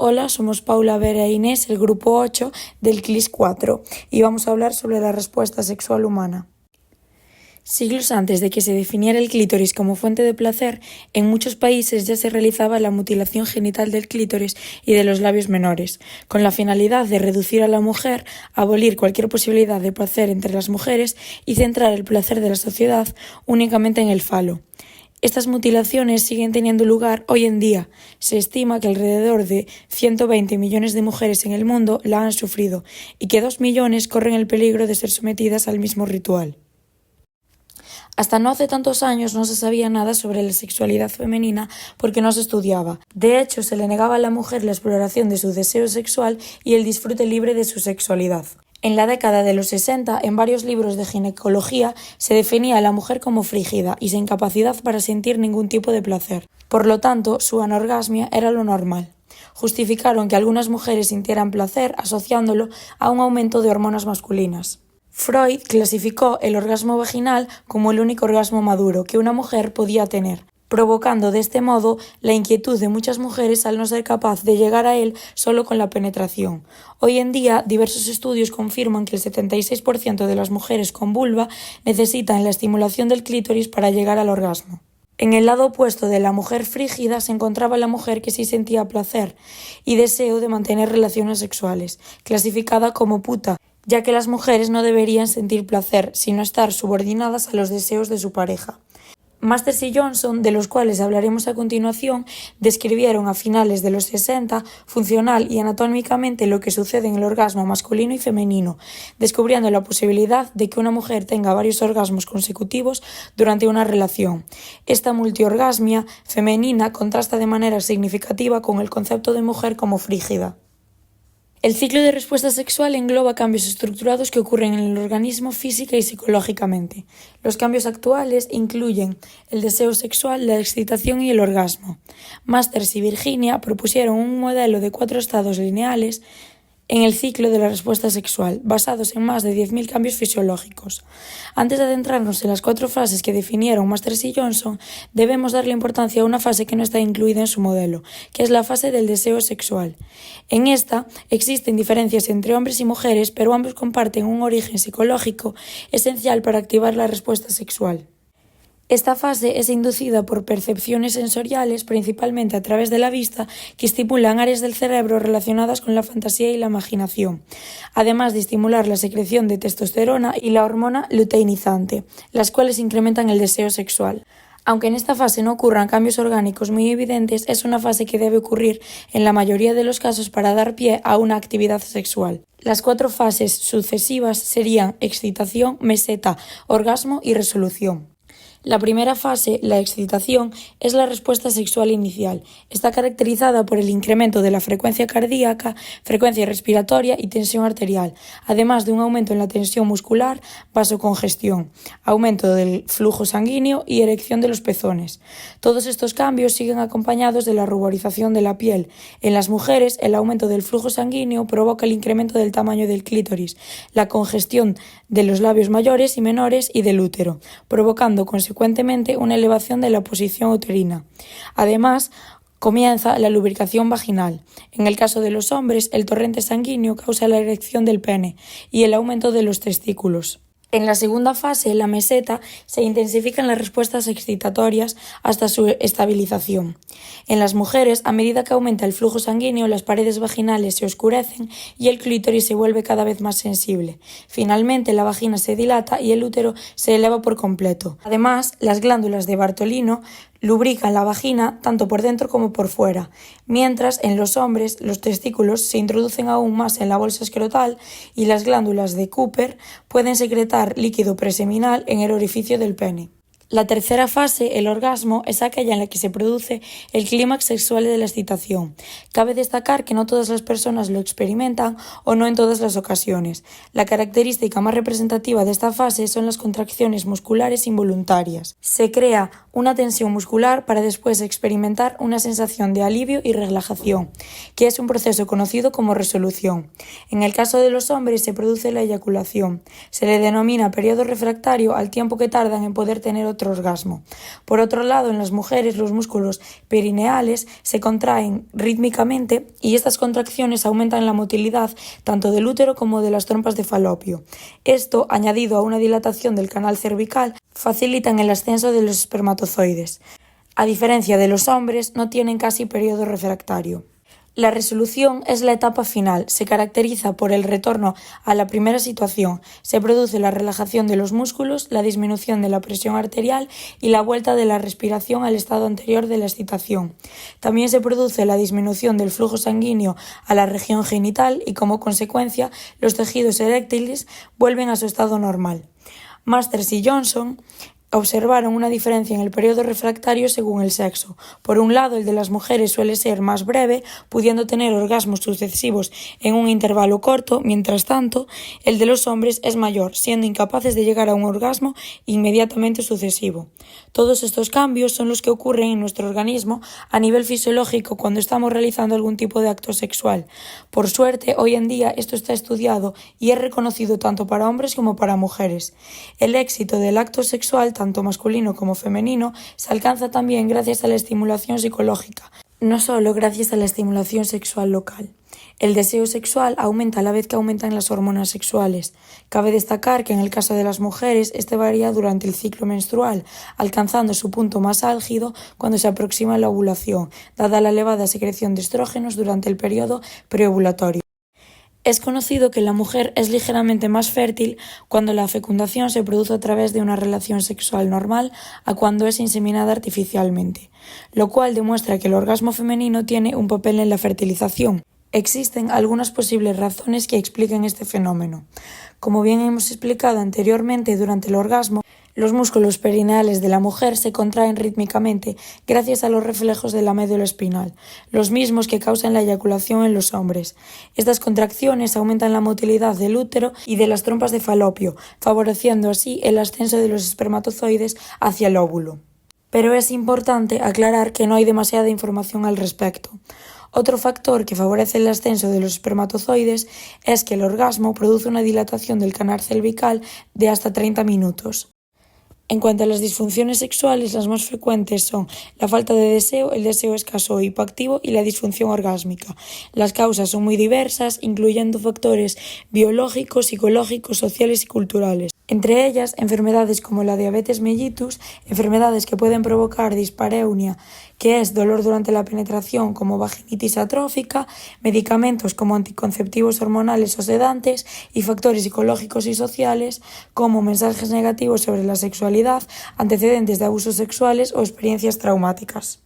Hola, somos Paula, Vera e Inés, el grupo 8 del CLIS 4, y vamos a hablar sobre la respuesta sexual humana. Siglos antes de que se definiera el clítoris como fuente de placer, en muchos países ya se realizaba la mutilación genital del clítoris y de los labios menores, con la finalidad de reducir a la mujer, abolir cualquier posibilidad de placer entre las mujeres y centrar el placer de la sociedad únicamente en el falo. Estas mutilaciones siguen teniendo lugar hoy en día. Se estima que alrededor de 120 millones de mujeres en el mundo la han sufrido y que 2 millones corren el peligro de ser sometidas al mismo ritual. Hasta no hace tantos años no se sabía nada sobre la sexualidad femenina porque no se estudiaba. De hecho, se le negaba a la mujer la exploración de su deseo sexual y el disfrute libre de su sexualidad. En la década de los 60, en varios libros de ginecología, se definía a la mujer como frígida y sin capacidad para sentir ningún tipo de placer. Por lo tanto, su anorgasmia era lo normal. Justificaron que algunas mujeres sintieran placer asociándolo a un aumento de hormonas masculinas. Freud clasificó el orgasmo vaginal como el único orgasmo maduro que una mujer podía tener, provocando de este modo la inquietud de muchas mujeres al no ser capaz de llegar a él solo con la penetración. Hoy en día, diversos estudios confirman que el 76% de las mujeres con vulva necesitan la estimulación del clítoris para llegar al orgasmo. En el lado opuesto de la mujer frígida se encontraba la mujer que sí sentía placer y deseo de mantener relaciones sexuales, clasificada como puta, ya que las mujeres no deberían sentir placer, sino estar subordinadas a los deseos de su pareja. Masters y Johnson, de los cuales hablaremos a continuación, describieron a finales de los 60 funcional y anatómicamente lo que sucede en el orgasmo masculino y femenino, descubriendo la posibilidad de que una mujer tenga varios orgasmos consecutivos durante una relación. Esta multiorgasmia femenina contrasta de manera significativa con el concepto de mujer como frígida. El ciclo de respuesta sexual engloba cambios estructurados que ocurren en el organismo física y psicológicamente. Los cambios actuales incluyen el deseo sexual, la excitación y el orgasmo. Masters y Virginia propusieron un modelo de 4 estados lineales en el ciclo de la respuesta sexual, basados en más de 10.000 cambios fisiológicos. Antes de adentrarnos en las 4 fases que definieron Masters y Johnson, debemos darle importancia a una fase que no está incluida en su modelo, que es la fase del deseo sexual. En esta existen diferencias entre hombres y mujeres, pero ambos comparten un origen psicológico esencial para activar la respuesta sexual. Esta fase es inducida por percepciones sensoriales, principalmente a través de la vista, que estimulan áreas del cerebro relacionadas con la fantasía y la imaginación, además de estimular la secreción de testosterona y la hormona luteinizante, las cuales incrementan el deseo sexual. Aunque en esta fase no ocurran cambios orgánicos muy evidentes, es una fase que debe ocurrir en la mayoría de los casos para dar pie a una actividad sexual. Las 4 fases sucesivas serían excitación, meseta, orgasmo y resolución. La primera fase, la excitación, es la respuesta sexual inicial. Está caracterizada por el incremento de la frecuencia cardíaca, frecuencia respiratoria y tensión arterial, además de un aumento en la tensión muscular, vasocongestión, aumento del flujo sanguíneo y erección de los pezones. Todos estos cambios siguen acompañados de la ruborización de la piel. En las mujeres, el aumento del flujo sanguíneo provoca el incremento del tamaño del clítoris, la congestión de los labios mayores y menores y del útero, provocando consecuentemente una elevación de la posición uterina. Además, comienza la lubricación vaginal. En el caso de los hombres, el torrente sanguíneo causa la erección del pene y el aumento de los testículos. En la segunda fase, la meseta, se intensifican las respuestas excitatorias hasta su estabilización. En las mujeres, a medida que aumenta el flujo sanguíneo, las paredes vaginales se oscurecen y el clítoris se vuelve cada vez más sensible. Finalmente, la vagina se dilata y el útero se eleva por completo. Además, las glándulas de Bartolino lubrican la vagina tanto por dentro como por fuera, mientras en los hombres los testículos se introducen aún más en la bolsa escrotal y las glándulas de Cooper pueden secretar líquido preseminal en el orificio del pene. La tercera fase, el orgasmo, es aquella en la que se produce el clímax sexual de la excitación. Cabe destacar que no todas las personas lo experimentan o no en todas las ocasiones. La característica más representativa de esta fase son las contracciones musculares involuntarias. Se crea una tensión muscular para después experimentar una sensación de alivio y relajación, que es un proceso conocido como resolución. En el caso de los hombres se produce la eyaculación. Se le denomina periodo refractario al tiempo que tardan en poder tener otro orgasmo. Por otro lado, en las mujeres los músculos perineales se contraen rítmicamente y estas contracciones aumentan la motilidad tanto del útero como de las trompas de falopio. Esto, añadido a una dilatación del canal cervical, facilitan el ascenso de los espermatozoides. A diferencia de los hombres, no tienen casi periodo refractario. La resolución es la etapa final, se caracteriza por el retorno a la primera situación, se produce la relajación de los músculos, la disminución de la presión arterial y la vuelta de la respiración al estado anterior de la excitación. También se produce la disminución del flujo sanguíneo a la región genital y como consecuencia los tejidos eréctiles vuelven a su estado normal. Masters y Johnson observaron una diferencia en el periodo refractario según el sexo. Por un lado, el de las mujeres suele ser más breve, pudiendo tener orgasmos sucesivos en un intervalo corto, mientras tanto, el de los hombres es mayor, siendo incapaces de llegar a un orgasmo inmediatamente sucesivo. Todos estos cambios son los que ocurren en nuestro organismo a nivel fisiológico cuando estamos realizando algún tipo de acto sexual. Por suerte, hoy en día esto está estudiado y es reconocido tanto para hombres como para mujeres. El éxito del acto sexual tanto masculino como femenino, se alcanza también gracias a la estimulación psicológica, no solo gracias a la estimulación sexual local. El deseo sexual aumenta a la vez que aumentan las hormonas sexuales. Cabe destacar que en el caso de las mujeres, este varía durante el ciclo menstrual, alcanzando su punto más álgido cuando se aproxima la ovulación, dada la elevada secreción de estrógenos durante el periodo preovulatorio. Es conocido que la mujer es ligeramente más fértil cuando la fecundación se produce a través de una relación sexual normal a cuando es inseminada artificialmente, lo cual demuestra que el orgasmo femenino tiene un papel en la fertilización. Existen algunas posibles razones que expliquen este fenómeno. Como bien hemos explicado anteriormente, durante el orgasmo, los músculos perineales de la mujer se contraen rítmicamente gracias a los reflejos de la médula espinal, los mismos que causan la eyaculación en los hombres. Estas contracciones aumentan la motilidad del útero y de las trompas de falopio, favoreciendo así el ascenso de los espermatozoides hacia el óvulo. Pero es importante aclarar que no hay demasiada información al respecto. Otro factor que favorece el ascenso de los espermatozoides es que el orgasmo produce una dilatación del canal cervical de hasta 30 minutos. En cuanto a las disfunciones sexuales, las más frecuentes son la falta de deseo, el deseo escaso o hipoactivo y la disfunción orgásmica. Las causas son muy diversas, incluyendo factores biológicos, psicológicos, sociales y culturales. Entre ellas, enfermedades como la diabetes mellitus, enfermedades que pueden provocar dispareunia, que es dolor durante la penetración como vaginitis atrófica, medicamentos como anticonceptivos hormonales o sedantes y factores psicológicos y sociales como mensajes negativos sobre la sexualidad, antecedentes de abusos sexuales o experiencias traumáticas.